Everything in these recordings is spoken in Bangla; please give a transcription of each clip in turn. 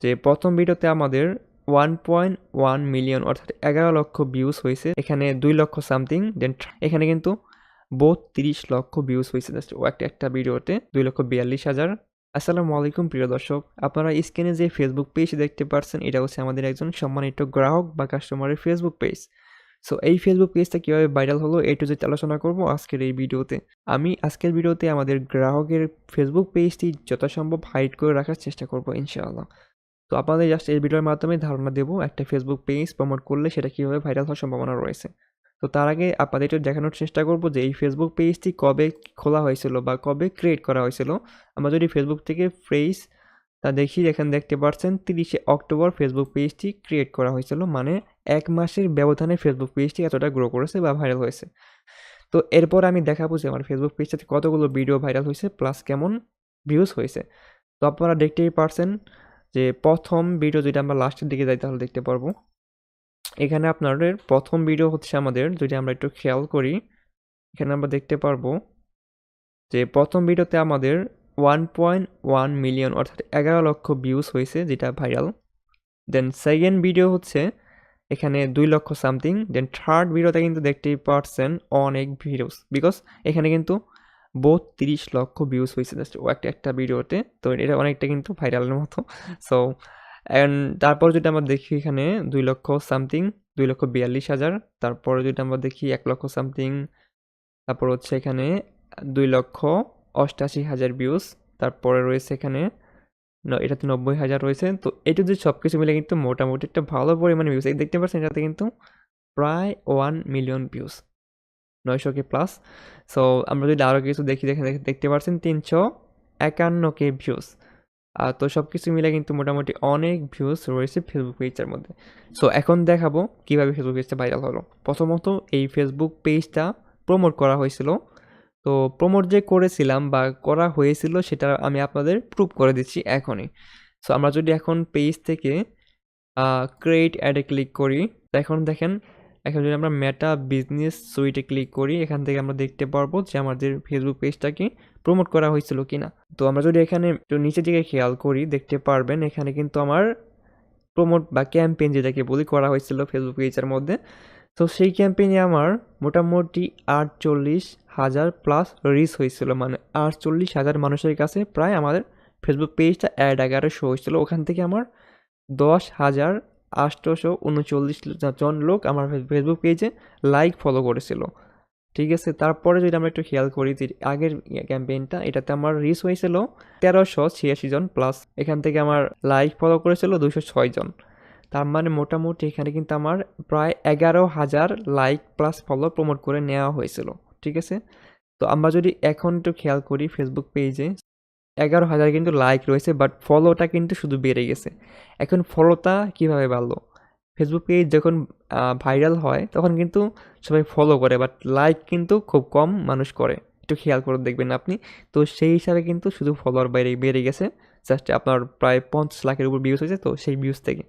যে প্রথম ভিডিওতে আমাদের 1.1 মিলিয়ন অর্থাৎ 11 লক্ষ ভিউজ হয়েছে, এখানে 2 লক্ষ সামথিং, দেন এখানে কিন্তু 32 লক্ষ ভিউজ হয়েছে জাস্ট একটা ভিডিওতে, 2,42,000। আসসালামু আলাইকুম প্রিয় দর্শক, আপনারা স্ক্রিনে যে ফেসবুক পেজ দেখতে পাচ্ছেন এটা হচ্ছে আমাদের একজন সম্মানিত গ্রাহক বা কাস্টমারের ফেসবুক পেজ। সো এই ফেসবুক পেজটা কীভাবে ভাইরাল হলো এই টু জেড আলোচনা করব আজকের এই ভিডিওতে। আমি আজকের ভিডিওতে আমাদের গ্রাহকের ফেসবুক পেজটি যথাসম্ভব হাইড করে রাখার চেষ্টা করব ইনশাআল্লাহ। তো আপনাদের জাস্ট এই ভিডিওর মাধ্যমে ধারণা দেব একটা ফেসবুক পেজ প্রমোট করলে সেটা কীভাবে ভাইরাল হওয়ার সম্ভাবনা রয়েছে। তো তার আগে আপনাদের একটু দেখানোর চেষ্টা করব যে এই ফেসবুক পেজটি কবে খোলা হয়েছিল বা কবে ক্রিয়েট করা হয়েছিল। আমরা যদি ফেসবুক থেকে পেজ তা দেখি, এখানে দেখতে পাচ্ছেন 30শে অক্টোবর ফেসবুক পেজটি ক্রিয়েট করা হয়েছিল, মানে 1 মাসের ব্যবধানে ফেসবুক পেজটি এতটা গ্রো করেছে বা ভাইরাল হয়েছে। তো এরপর আমি দেখাবো যে আমার ফেসবুক পেজটাতে কতগুলো ভিডিও ভাইরাল হয়েছে প্লাস কেমন ভিউজ হয়েছে। তো আপনারা দেখতেই পারছেন যে প্রথম ভিডিও যদি আমরা লাস্টের দিকে যাই তাহলে দেখতে পারবো এখানে আপনাদের প্রথম ভিডিও হচ্ছে আমাদের, যদি আমরা একটু খেয়াল করি এখানে আমরা দেখতে পারবো যে প্রথম ভিডিওতে আমাদের 1.1 মিলিয়ন অর্থাৎ 11 লক্ষ ভিউজ হয়েছে যেটা ভাইরাল। দেন সেকেন্ড ভিডিও হচ্ছে এখানে 2 লক্ষ সামথিং, দেন থার্ড ভিডিওতে কিন্তু দেখতেই পারছেন অনেক ভিউজ, বিকজ এখানে কিন্তু 32 লক্ষ ভিউজ হয়েছে জাস্ট একটা ভিডিওতে। তো এটা অনেকটা কিন্তু ভাইরালের মতো। সো অ্যান্ড তারপর যদি আমরা দেখি এখানে 2 লক্ষ সামথিং, 2,42,000। তারপরে যদি আমরা দেখি 1 লক্ষ সামথিং, তারপর হচ্ছে এখানে 2,88,000 ভিউজ। তারপরে রয়েছে এখানে এটাতে 90,000 রয়েছে। তো এটা যদি সব কিছু মিলে কিন্তু মোটামুটি একটা ভালো পরিমাণে ভিউজ দেখতে পাচ্ছেন, এটাতে কিন্তু প্রায় 1 million views, 900K plus. So আমরা যদি আরও কিছু দেখি দেখতে পাচ্ছেন 351K ভিউজ। তো সব কিছু মিলে কিন্তু মোটামুটি অনেক ভিউজ রয়েছে ফেসবুক পেজটার মধ্যে। সো এখন দেখাবো কীভাবে ফেসবুক পেজটা ভাইরাল হলো। প্রথমত এই ফেসবুক পেজটা প্রমোট করা হয়েছিল। তো প্রমোট যে করেছিলাম বা করা হয়েছিল সেটা আমি আপনাদের প্রুভ করে দিচ্ছি এখনই। সো আমরা যদি এখন পেজ থেকে ক্রিয়েট অ্যাডে ক্লিক করি, তো এখন দেখেন এখন যদি আমরা মেটা বিজনেস সুইটে ক্লিক করি এখান থেকে আমরা দেখতে পারবো যে আমাদের ফেসবুক পেজটাকে প্রমোট করা হয়েছিল কিনা। তো আমরা যদি এখানে একটু নিচের দিকে খেয়াল করি দেখতে পারবেন এখানে কিন্তু আমার প্রমোট বা ক্যাম্পেইন যেটাকে বলি করা হয়েছিল ফেসবুক পেজের মধ্যে। তো সেই ক্যাম্পেইনে আমার মোটামুটি 48,000 প্লাস রিচ হয়েছিল, মানে 48,000 মানুষের কাছে প্রায় আমাদের ফেসবুক পেজটা অ্যাড আকারে শো হয়েছিল। ওখান থেকে আমার 10,839 জন লোক আমার ফেসবুক পেজে লাইক ফলো করেছিল, ঠিক আছে। তারপরে যদি আমরা একটু খেয়াল করি যে আগের ক্যাম্পেইনটা এটাতে আমার রিচ হয়েছিল 1386 জন প্লাস, এখান থেকে আমার লাইক ফলো করেছিল 206 জন। তার মানে মোটামুটি এখানে কিন্তু আমার প্রায় 11,000 লাইক প্লাস ফলো প্রমোট করে নেওয়া হয়েছিল, ঠিক আছে। তো আমরা যদি এখন একটু খেয়াল করি ফেসবুক পেজে 11,000 কিন্তু লাইক রয়েছে, বাট ফলোটা কিন্তু শুধু বেড়ে গেছে। এখন ফলোটা কিভাবে বাড়লো? ফেসবুক পেজ যখন ভাইরাল হয় তখন কিন্তু সবাই ফলো করে, বাট লাইক কিন্তু খুব কম মানুষ করে, একটু খেয়াল করে দেখবেন আপনি। তো সেই হিসাবে কিন্তু শুধু ফলোয়ার বেড়ে গেছে, জাস্ট আপনার প্রায় 50 লাখের উপর ভিউজ হয়েছে, তো সেই ভিউজ থেকে,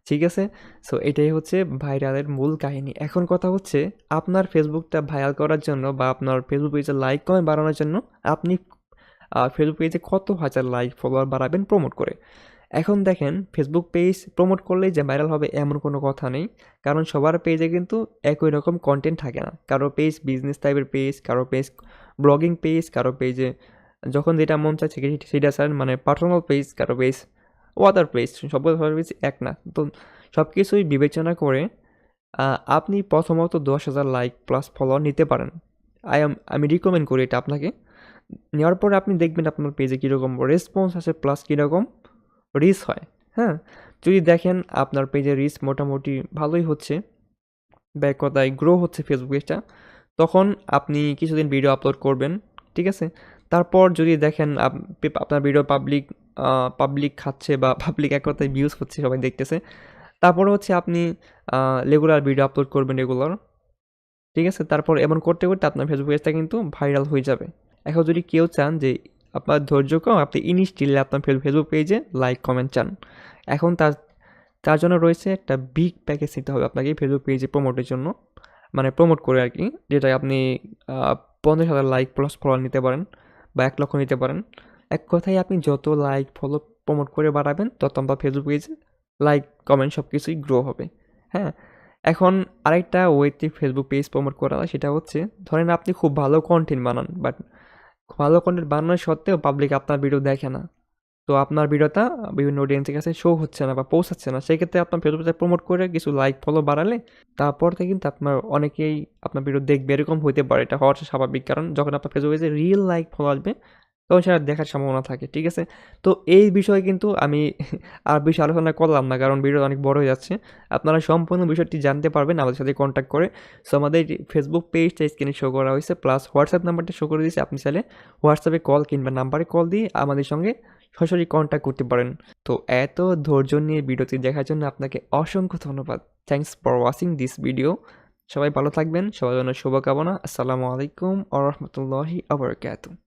ঠিক আছে। সো এটাই হচ্ছে ভাইরালের মূল কাহিনী। এখন কথা হচ্ছে আপনার ফেসবুকটা ভাইরাল করার জন্য বা আপনার ফেসবুক পেজের লাইক কমে বাড়ানোর জন্য আপনি ফেসবুক পেজে কত হাজার লাইক ফলোয়ার বাড়াবেন প্রমোট করে। এখন দেখেন ফেসবুক পেজ প্রমোট করলেই যে ভাইরাল হবে এমন কোনো কথা নেই, কারণ সবার পেজে কিন্তু একই রকম কন্টেন্ট থাকে না। কারো পেজ বিজনেস টাইপের পেজ, কারো পেজ ব্লগিং পেজ, কারো পেজে যখন যেটা মন চাচ্ছে সেটা স্যার মানে পার্সোনাল পেজ, কারো পেজ ওয়াদার পেজ, সবার পেজ এক না। তো সব কিছুই বিবেচনা করে আপনি প্রথমত 10,000 লাইক প্লাস ফলোয়ার নিতে পারেন। আমি রিকমেন্ড করি এটা আপনাকে। নেওয়ার পরে আপনি দেখবেন আপনার পেজে কীরকম রেসপন্স আসে প্লাস কীরকম রিচ হয়। হ্যাঁ, যদি দেখেন আপনার পেজের রিচ মোটামুটি ভালোই হচ্ছে বা এক কথায় গ্রো হচ্ছে ফেসবুক পেজটা, তখন আপনি কিছুদিন ভিডিও আপলোড করবেন, ঠিক আছে। তারপর যদি দেখেন আপনার ভিডিও পাবলিক খাচ্ছে বা পাবলিক এক কথায় ভিউজ হচ্ছে, সবাই দেখতেছে, তারপরে হচ্ছে আপনি রেগুলার ভিডিও আপলোড করবেন রেগুলার, ঠিক আছে। তারপর এমন করতে করতে আপনার ফেসবুক পেজটা কিন্তু ভাইরাল হয়ে যাবে। এখন যদি কেউ চান যে আপনার ধৈর্য কম, আপনি ইনস্ট্যান্টলি আপনার ফেসবুক পেজে লাইক কমেন্ট চান, এখন তার জন্য রয়েছে একটা বিগ প্যাকেজ নিতে হবে আপনাকে ফেসবুক পেজে প্রমোটের জন্য, মানে প্রমোট করে আর কি, যেটা আপনি 50,000 লাইক প্লাস ফলোয়ার নিতে পারেন বা 1 লক্ষ নিতে পারেন। এক কথায় আপনি যত লাইক ফলো প্রমোট করে বাড়াবেন তত আপনার ফেসবুক পেজে লাইক কমেন্ট সব কিছুই গ্রো হবে। হ্যাঁ, এখন আরেকটা ওয়েতে ফেসবুক পেজ প্রমোট করা হয়, সেটা হচ্ছে ধরেন আপনি খুব ভালো কন্টেন্ট বানান, বাট ভালো কন্টেন্ট বানানোর সত্ত্বেও পাবলিক আপনার ভিডিও দেখে না, তো আপনার ভিডিওটা বিভিন্ন অডিয়েন্সের কাছে শো হচ্ছে না বা পৌঁছাচ্ছে না, সেক্ষেত্রে আপনার ফেসবুকে প্রমোট করে কিছু লাইক ফলো বাড়ালে তারপর থেকে কিন্তু আপনার অনেকেই আপনার ভিডিও দেখবে, এরকম হইতে পারে। এটা হওয়ার স্বাভাবিক, কারণ যখন আপনার ফেসবুকে যে রিয়েল লাইক ফলো আসবে তখন সেটা দেখার সম্ভাবনা থাকে, ঠিক আছে? তো এই বিষয়ে কিন্তু আমি আর বেশি আলোচনা করলাম না, কারণ ভিডিও অনেক বড় হয়ে যাচ্ছে। আপনারা সম্পূর্ণ বিষয়টি জানতে পারবেন আমাদের সাথে কন্ট্যাক্ট করে। সো আমাদের ফেসবুক পেজটা স্ক্রিনে শো করা হয়েছে, প্লাস হোয়াটসঅ্যাপ নাম্বারটা শো করে দিয়েছে। আপনি চাইলে হোয়াটসঅ্যাপে কল কিংবা নাম্বারে কল দিয়ে আমাদের সঙ্গে সরাসরি কন্ট্যাক্ট করতে পারেন। তো এত ধৈর্য নিয়ে ভিডিওটি দেখার জন্য আপনাকে অসংখ্য ধন্যবাদ। Thanks for watching this video. সবাই ভালো থাকবেন, সবার জন্য শুভকামনা। আসসালামু আলাইকুম ওয়া রাহমাতুল্লাহি ওয়া বারাকাতুহু।